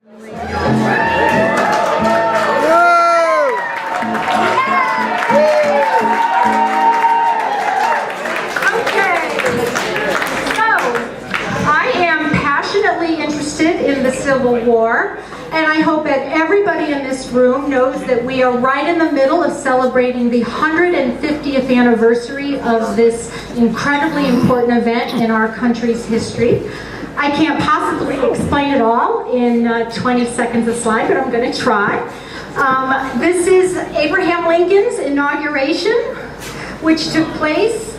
In the Civil War, and I hope that everybody in this room knows that we are right in the middle of celebrating the 150th anniversary of this incredibly important event in our country's history. I can't possibly explain it all in 20 seconds a slide, but I'm going to try. This is Abraham Lincoln's inauguration, which took place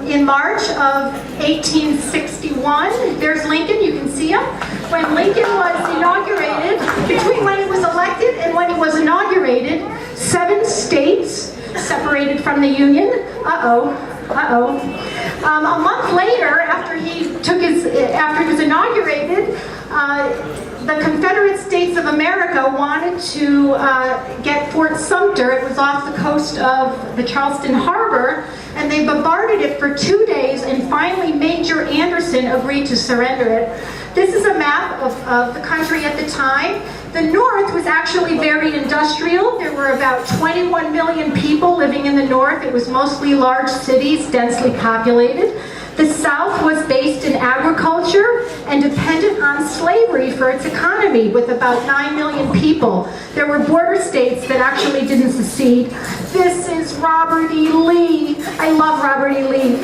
in March of 1861. There's Lincoln, you can see him. When Lincoln was inaugurated, between when he was elected and when he was inaugurated, 7 states separated from the Union. A month later, after he was inaugurated, the Confederate States of America wanted to get Fort Sumter. It was off the coast of the Charleston Harbor, and they bombarded it for 2 days, and finally Major Anderson agreed to surrender it. This is a map of the country at the time. The North was actually very industrial. There were about 21 million people living in the North. It was mostly large cities, densely populated. The South was based in agriculture and dependent on slavery for its economy, with about 9 million people. There were border states that actually didn't secede. This is Robert E. Lee. I love Robert E. Lee.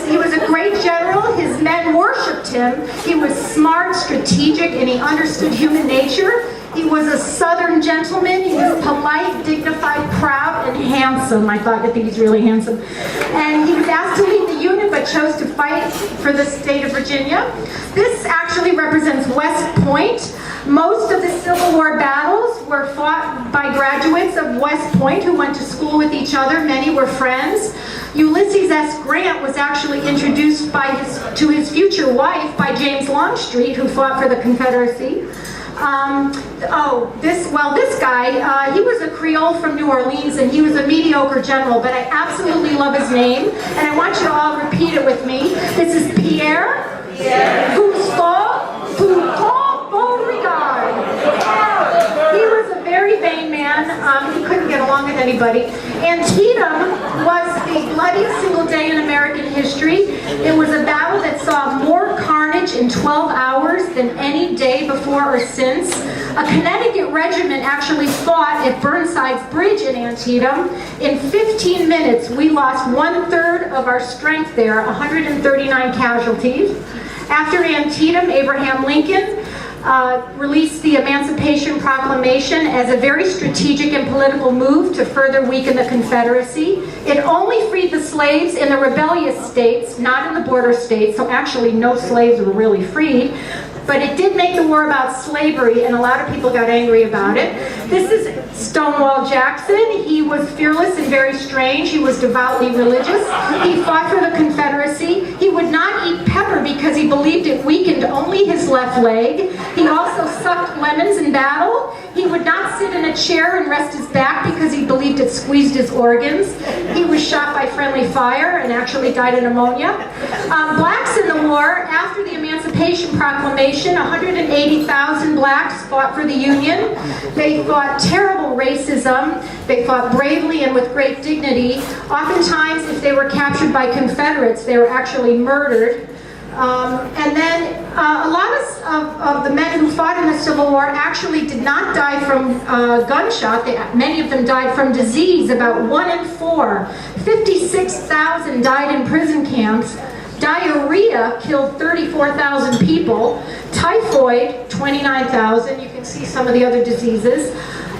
He was a great general. His men worshipped him. He was smart, strategic, and he understood human nature. He was a Southern gentleman. He was polite, dignified, proud, and handsome. I think he's really handsome. And he was asked to leave the Union, but chose to fight for the state of Virginia. This actually represents West Point. Most of the Civil War battles were fought by graduates of West Point who went to school with each other. Many were friends. Ulysses S. Grant was actually introduced to his future wife by James Longstreet, who fought for the Confederacy. This guy, he was a Creole from New Orleans, and he was a mediocre general, but I absolutely love his name, and I want you to all repeat it with me. This is Pierre Beauregard. He was a very vain man. He couldn't get along with anybody. Antietam was the bloodiest single day in American history. It was a battle that saw more carnage in 12 hours than any day before or since. A Connecticut regiment actually fought at Burnside's Bridge in Antietam. In 15 minutes, we lost 1/3 of our strength there, 139 casualties. After Antietam, Abraham Lincoln released the Emancipation Proclamation as a very strategic and political move to further weaken the Confederacy. It only freed the slaves in the rebellious states, not in the border states, so actually no slaves were really freed. But it did make the war about slavery, and a lot of people got angry about it. This is Stonewall Jackson. He was fearless and very strange. He was devoutly religious. He fought for the Confederacy. He would not eat pepper because he believed it weakened only his left leg. He also sucked lemons in battle. He would not sit in a chair and rest his back because he believed it squeezed his organs. He was shot by friendly fire and actually died of pneumonia. Blacks in the war, after the Emancipation Proclamation, 180,000 blacks fought for the Union. They fought terrible racism. They fought bravely and with great dignity. Oftentimes, if they were captured by Confederates, they were actually murdered. And then a lot of the men who fought in the Civil War actually did not die from gunshot. Many of them died from disease, about 1 in 4. 56,000 died in prison camps. Diarrhea killed 34,000 people. Typhoid, 29,000. You can see some of the other diseases.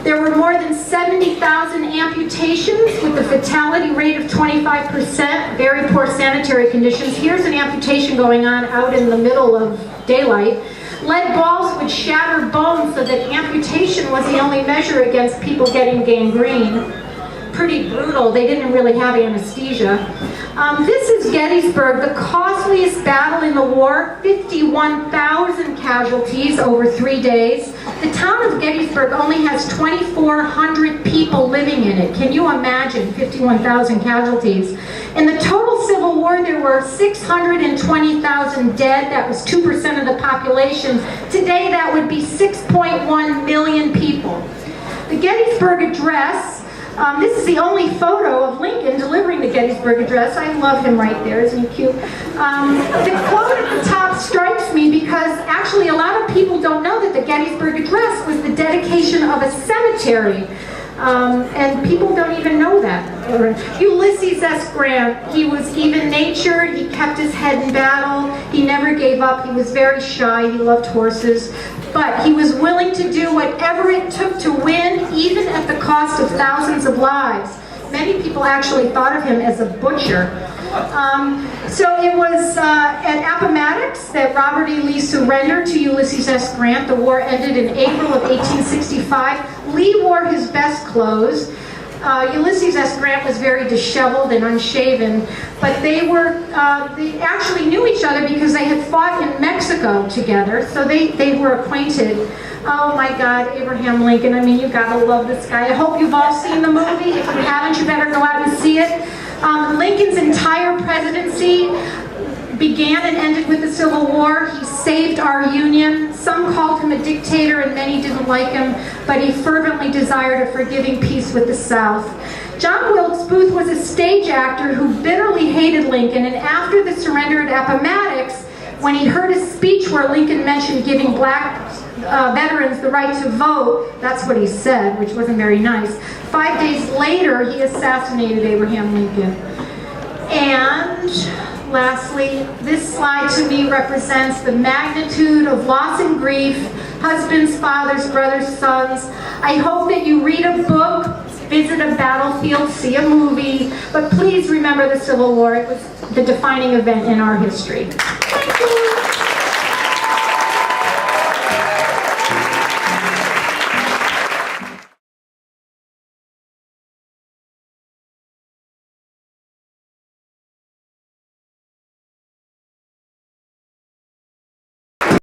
There were more than 70,000 amputations with a fatality rate of 25%, very poor sanitary conditions. Here's an amputation going on out in the middle of daylight. Lead balls would shatter bones so that amputation was the only measure against people getting gangrene. Pretty brutal. They didn't really have anesthesia. This is Gettysburg, the costliest battle in the war, 51,000 casualties over 3 days. The town of Gettysburg only has 2,400 people living in it. Can you imagine 51,000 casualties? In the total Civil war, there were 620,000 dead. That was 2% of the population. Today, that would be 6.1 million people. The Gettysburg Address, this is the only photo of Lincoln delivering the Gettysburg Address. I love him right there, isn't he cute? The quote at the top strikes me because actually a lot of people don't know that the Gettysburg Address was the dedication of a cemetery. And people don't even know that. Ulysses S. Grant, he was even-natured, he kept his head in battle, he never gave up, he was very shy, he loved horses, but he was willing to do whatever it took to win, even at the cost of thousands of lives. Many people actually thought of him as a butcher. So it was at Appomattox that Robert E. Lee surrendered to Ulysses S. Grant. The war ended in April of 1865. Lee wore his best clothes. Ulysses S. Grant was very disheveled and unshaven, but they actually knew each other because they had fought in Mexico together, so they were acquainted. Oh my God, Abraham Lincoln, I mean, you gotta love this guy. I hope you've all seen the movie. If you haven't, you better go out and see it. Lincoln's entire presidency began and ended with the Civil War. He saved our Union. Some called him a dictator and many didn't like him, but he fervently desired a forgiving peace with the South. John Wilkes Booth was a stage actor who bitterly hated Lincoln, and after the surrender at Appomattox, when he heard a speech where Lincoln mentioned giving black veterans the right to vote, that's what he said, which wasn't very nice. 5 days later, he assassinated Abraham Lincoln. And lastly, this slide to me represents the magnitude of loss and grief, husbands, fathers, brothers, sons. I hope that you read a book, visit a battlefield, see a movie, but please remember the Civil War. It was the defining event in our history.